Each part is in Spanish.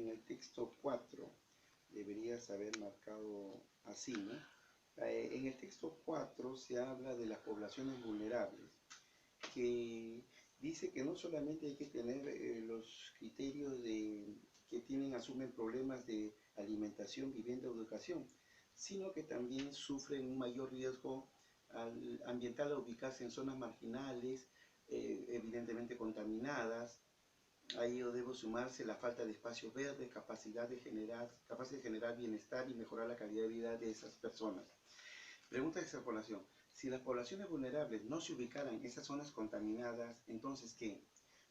en el texto 4, deberías haber marcado así, ¿no? En el texto 4 se habla de las poblaciones vulnerables, que dice que no solamente hay que tener los criterios que asumen problemas de alimentación, vivienda o educación, sino que también sufren un mayor riesgo ambiental al ubicarse en zonas marginales, evidentemente contaminadas. A ello debe sumarse la falta de espacios verdes, capaces de generar bienestar y mejorar la calidad de vida de esas personas. Pregunta de extrapolación. Si las poblaciones vulnerables no se ubicaran en esas zonas contaminadas, entonces ¿qué?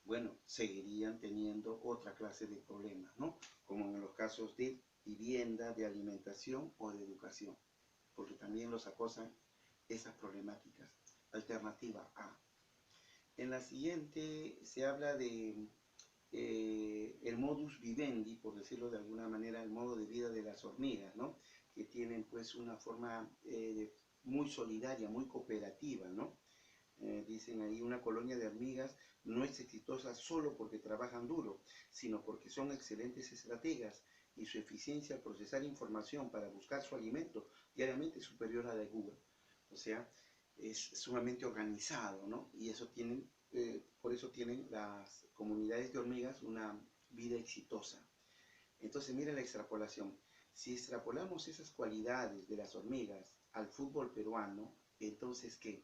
Bueno, seguirían teniendo otra clase de problemas, ¿no? Como en los casos de vivienda, de alimentación o de educación, porque también los acosan esas problemáticas. Alternativa A. En la siguiente se habla de el modus vivendi, por decirlo de alguna manera, el modo de vida de las hormigas, ¿no? Que tienen pues una forma muy solidaria, muy cooperativa, ¿no? Dicen ahí, una colonia de hormigas no es exitosa solo porque trabajan duro, sino porque son excelentes estrategas y su eficiencia al procesar información para buscar su alimento diariamente es superior a la de Google. O sea, es sumamente organizado, ¿no? Y eso por eso tienen las comunidades de hormigas una vida exitosa. Entonces, miren la extrapolación. Si extrapolamos esas cualidades de las hormigas al fútbol peruano, entonces, ¿qué?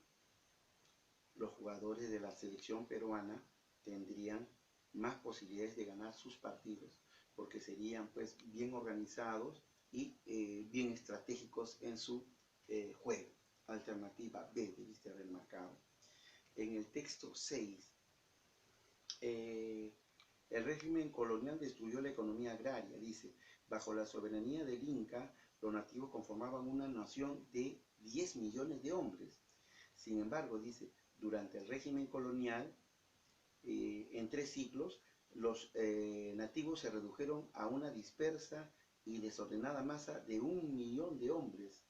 Los jugadores de la selección peruana tendrían más posibilidades de ganar sus partidos, porque serían pues bien organizados y bien estratégicos en su juego. Alternativa B, debiste haber marcado. En el texto 6, el régimen colonial destruyó la economía agraria, dice. Bajo la soberanía del Inca, los nativos conformaban una nación de 10 millones de hombres. Sin embargo, dice, durante el régimen colonial, en 3 siglos, los nativos se redujeron a una dispersa y desordenada masa de 1 millón de hombres,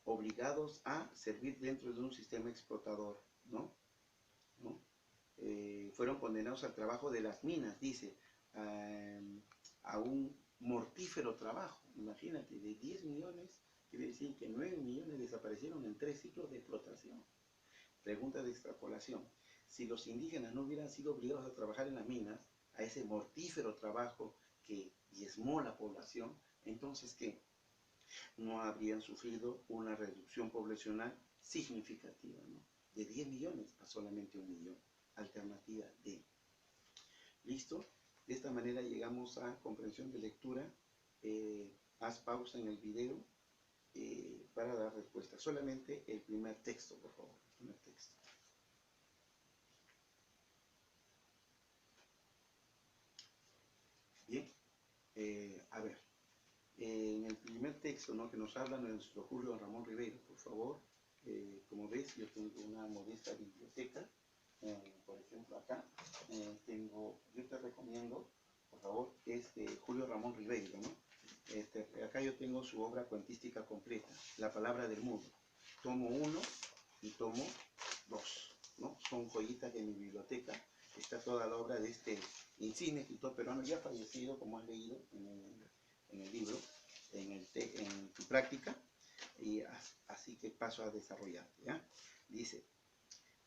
obligados a servir dentro de un sistema explotador, ¿no? Fueron condenados al trabajo de las minas, dice, a un mortífero trabajo. Imagínate, de 10 millones, quiere decir que 9 millones desaparecieron en 3 ciclos de explotación. Pregunta de extrapolación. Si los indígenas no hubieran sido obligados a trabajar en las minas, a ese mortífero trabajo que diezmó la población, entonces ¿qué? No habrían sufrido una reducción poblacional significativa, ¿no? De 10 millones a solamente 1 millón. Alternativa D. ¿Listo? De esta manera llegamos a comprensión de lectura. Haz pausa en el video para dar respuesta. Solamente el primer texto, por favor. El primer texto. Bien. A ver. En el primer texto, ¿no?, que nos habla de nuestro Julio Ramón Ribeiro, por favor. Como ves, yo tengo una modesta biblioteca. Por ejemplo, acá yo te recomiendo, por favor, Julio Ramón Ribeiro, ¿no? Acá yo tengo su obra cuentística completa, La palabra del mundo, tomo 1 y tomo 2, ¿no? Son joyitas de mi biblioteca. Está toda la obra de este insigne escritor peruano, ya fallecido, como has leído en el libro, en tu práctica, y así que paso a desarrollarte, ¿ya? Dice: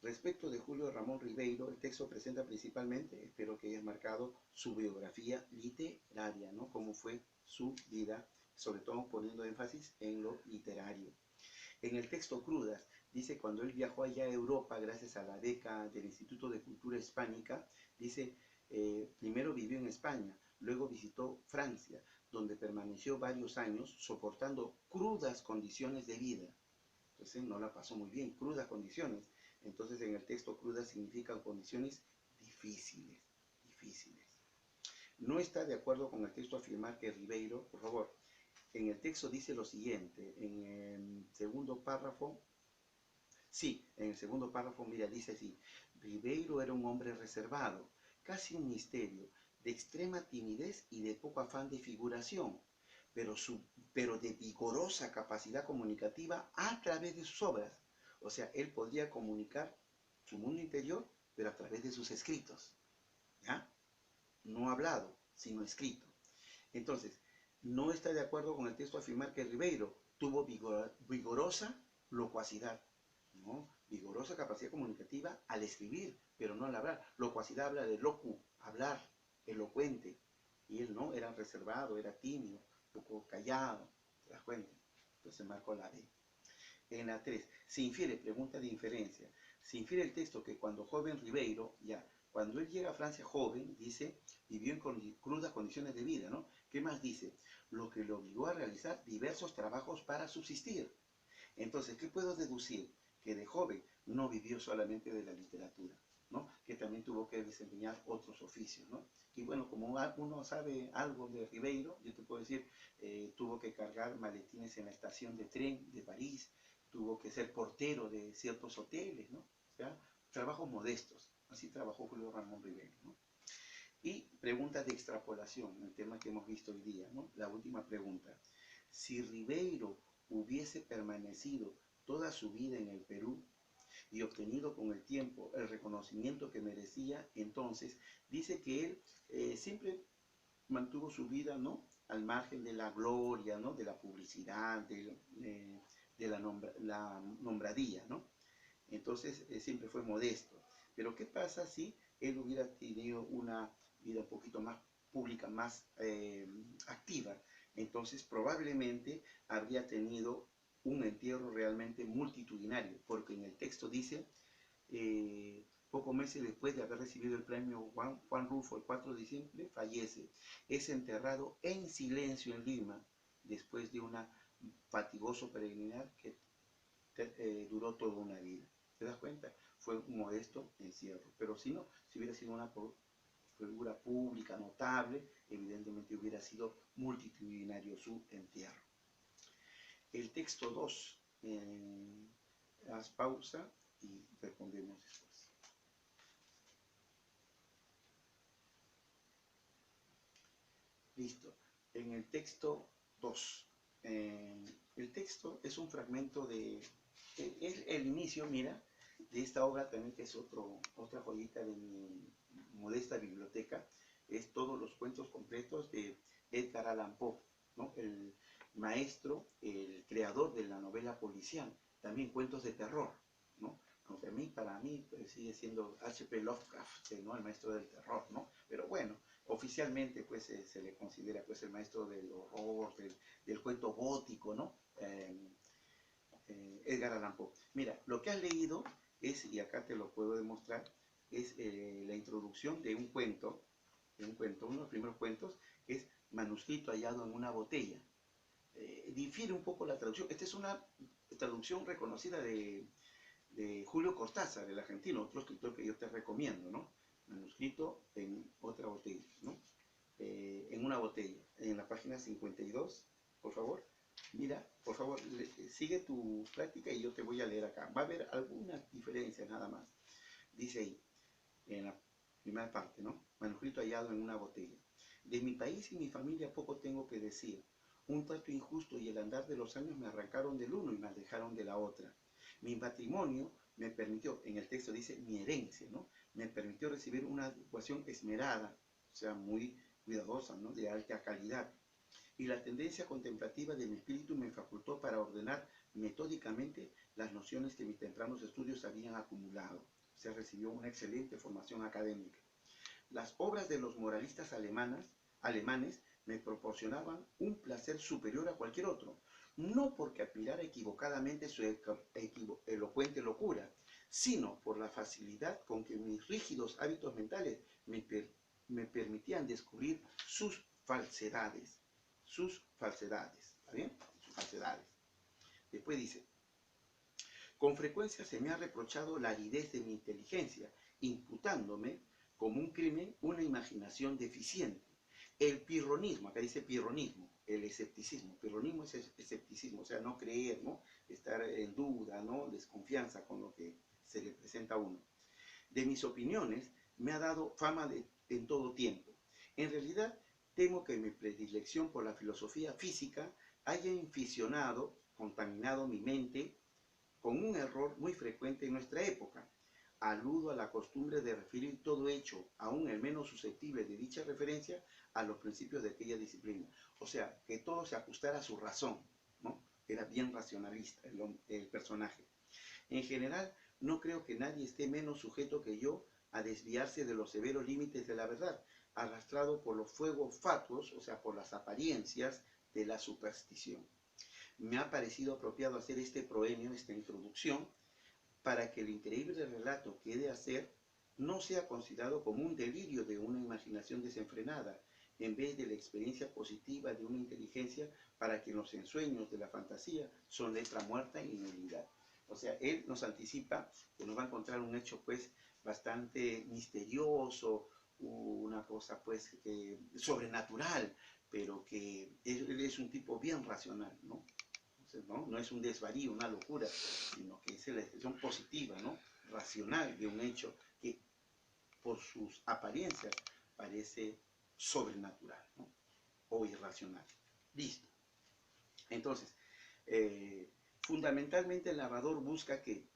respecto de Julio Ramón Ribeiro, el texto presenta principalmente, espero que hayas marcado, su biografía literaria, ¿no? Cómo fue su vida, sobre todo poniendo énfasis en lo literario. En el texto Crudas, dice, cuando él viajó allá a Europa, gracias a la beca del Instituto de Cultura Hispánica, dice, primero vivió en España, luego visitó Francia, donde permaneció varios años soportando crudas condiciones de vida. Entonces no la pasó muy bien, crudas condiciones. Entonces en el texto crudas significan condiciones difíciles. No está de acuerdo con el texto afirmar que Ribeiro, por favor, en el texto dice lo siguiente, en el segundo párrafo, mira, dice así: Ribeiro era un hombre reservado, casi un misterio, de extrema timidez y de poco afán de figuración, pero de vigorosa capacidad comunicativa a través de sus obras. O sea, él podía comunicar su mundo interior, pero a través de sus escritos, ¿ya? No hablado, sino escrito. Entonces, no está de acuerdo con el texto afirmar que Ribeiro tuvo vigorosa locuacidad, ¿no? Vigorosa capacidad comunicativa al escribir, pero no al hablar. Locuacidad habla de locu, hablar, elocuente. Y él no, era reservado, era tímido, un poco callado, ¿te das cuenta? Entonces marcó la D. En la 3, se infiere, pregunta de inferencia, se infiere el texto que cuando joven Ribeiro, ya, cuando él llega a Francia joven, dice, vivió en crudas condiciones de vida, ¿no? ¿Qué más dice? Lo que le obligó a realizar diversos trabajos para subsistir. Entonces, ¿qué puedo deducir? Que de joven no vivió solamente de la literatura, ¿no? Que también tuvo que desempeñar otros oficios, ¿no? Y bueno, como uno sabe algo de Ribeiro, yo te puedo decir, tuvo que cargar maletines en la estación de tren de París, tuvo que ser portero de ciertos hoteles, ¿no? O sea, trabajos modestos. Así trabajó Julio Ramón Ribeiro, ¿no? Y preguntas de extrapolación, el tema que hemos visto hoy día, ¿no? La última pregunta. Si Ribeiro hubiese permanecido toda su vida en el Perú y obtenido con el tiempo el reconocimiento que merecía, entonces dice que él siempre mantuvo su vida, ¿no? Al margen de la gloria, ¿no? De la publicidad, de la nombradía, ¿no? Entonces siempre fue modesto. Pero ¿qué pasa si él hubiera tenido una vida un poquito más pública, más activa? Entonces probablemente habría tenido un entierro realmente multitudinario, porque en el texto dice, pocos meses después de haber recibido el premio Juan Rulfo el 4 de diciembre, fallece. Es enterrado en silencio en Lima, después de una fatigoso peregrinar que duró toda una vida. ¿Te das cuenta? Fue un modesto encierro. Pero si no, si hubiera sido una figura pública notable, evidentemente hubiera sido multitudinario su entierro. El texto 2, haz pausa y respondemos después. Listo. En el texto 2, el texto es un fragmento de, es el inicio, mira, de esta obra también, que es otra joyita de mi modesta biblioteca, es todos los cuentos completos de Edgar Allan Poe, ¿no? El maestro, el creador de la novela policial, también cuentos de terror, ¿no? Aunque para mí pues, sigue siendo H.P. Lovecraft, ¿no? El maestro del terror, ¿no? Pero bueno, oficialmente pues se le considera pues el maestro del horror, del cuento gótico, ¿no? Edgar Allan Poe. Mira, lo que has leído es, y acá te lo puedo demostrar, es la introducción de un cuento, uno de los primeros cuentos, que es Manuscrito hallado en una botella. Difiere un poco la traducción. Esta es una traducción reconocida de Julio Cortázar, el argentino, otro escritor que yo te recomiendo, ¿no? Manuscrito en otra botella, ¿no? En una botella, en la página 52, por favor. Mira, por favor, sigue tu práctica y yo te voy a leer acá. Va a haber algunas diferencias nada más. Dice ahí, en la primera parte, ¿no? Manuscrito hallado en una botella. De mi país y mi familia poco tengo que decir. Un trato injusto y el andar de los años me arrancaron del uno y me alejaron de la otra. Mi matrimonio me permitió, en el texto dice mi herencia, ¿no? Me permitió recibir una educación esmerada, o sea, muy cuidadosa, ¿no? De alta calidad. Y la tendencia contemplativa de mi espíritu me facultó para ordenar metódicamente las nociones que mis tempranos estudios habían acumulado. O sea, recibió una excelente formación académica. Las obras de los moralistas alemanes me proporcionaban un placer superior a cualquier otro, no porque admirara equivocadamente su elocuente locura, sino por la facilidad con que mis rígidos hábitos mentales me permitían descubrir sus falsedades. ¿Está bien? Sus falsedades. Después dice, con frecuencia se me ha reprochado la aridez de mi inteligencia, imputándome como un crimen una imaginación deficiente. El pirronismo, acá dice pirronismo, el escepticismo. Pirronismo es escepticismo, o sea, no creer, ¿no? Estar en duda, ¿no? Desconfianza con lo que se le presenta a uno. De mis opiniones me ha dado fama en todo tiempo. En realidad, temo que mi predilección por la filosofía física haya inficionado, contaminado mi mente con un error muy frecuente en nuestra época. aludo a la costumbre de referir todo hecho, aún el menos susceptible de dicha referencia, a los principios de aquella disciplina. O sea, que todo se ajustara a su razón, ¿no? Era bien racionalista el personaje. En general, no creo que nadie esté menos sujeto que yo a desviarse de los severos límites de la verdad, arrastrado por los fuegos fatuos, o sea, por las apariencias de la superstición. Me ha parecido apropiado hacer este proemio, esta introducción, para que el increíble relato que he de hacer no sea considerado como un delirio de una imaginación desenfrenada, en vez de la experiencia positiva de una inteligencia para que los ensueños de la fantasía son letra muerta y nulidad. O sea, él nos anticipa que nos va a encontrar un hecho pues bastante misterioso, una cosa pues sobrenatural, pero que él es un tipo bien racional, ¿no? Entonces, ¿no? Es un desvarío, una locura, sino que es la expresión positiva, ¿no? Racional de un hecho que por sus apariencias parece sobrenatural, ¿no? O irracional. Listo. Entonces, fundamentalmente el narrador busca que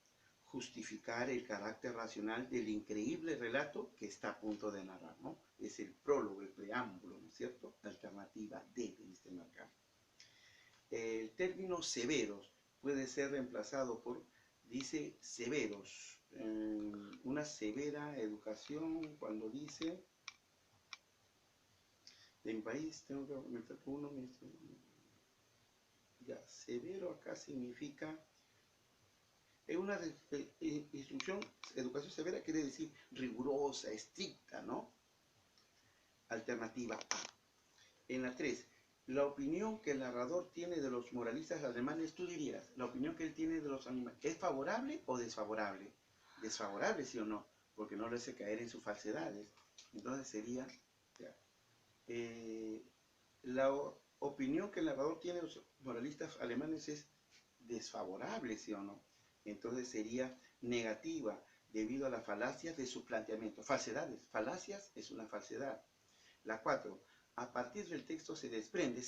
justificar el carácter racional del increíble relato que está a punto de narrar, ¿no? Es el prólogo, el preámbulo, ¿no es cierto? Alternativa D de este marcado. El término severos puede ser reemplazado por, dice, severos, una severa educación, cuando dice, en país tengo que aumentar uno, ya, severo acá significa, en una instrucción, educación severa quiere decir rigurosa, estricta, ¿no? Alternativa A. En la 3, la opinión que el narrador tiene de los moralistas alemanes, tú dirías, la opinión que él tiene de los animales, ¿es favorable o desfavorable? Desfavorable, sí o no, porque no le hace caer en sus falsedades. Entonces sería, la opinión que el narrador tiene de los moralistas alemanes es desfavorable, sí o no. Entonces sería negativa, debido a las falacias de su planteamiento. Falsedades, falacias es una falsedad. La 4, a partir del texto se desprende,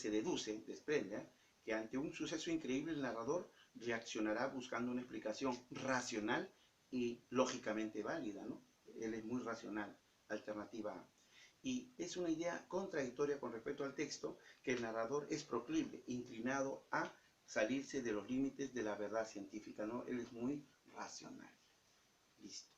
que ante un suceso increíble el narrador reaccionará buscando una explicación racional y lógicamente válida, ¿no? Él es muy racional, alternativa A. Y es una idea contradictoria con respecto al texto, que el narrador es proclive, inclinado a salirse de los límites de la verdad científica, ¿no? Él es muy racional. Listo.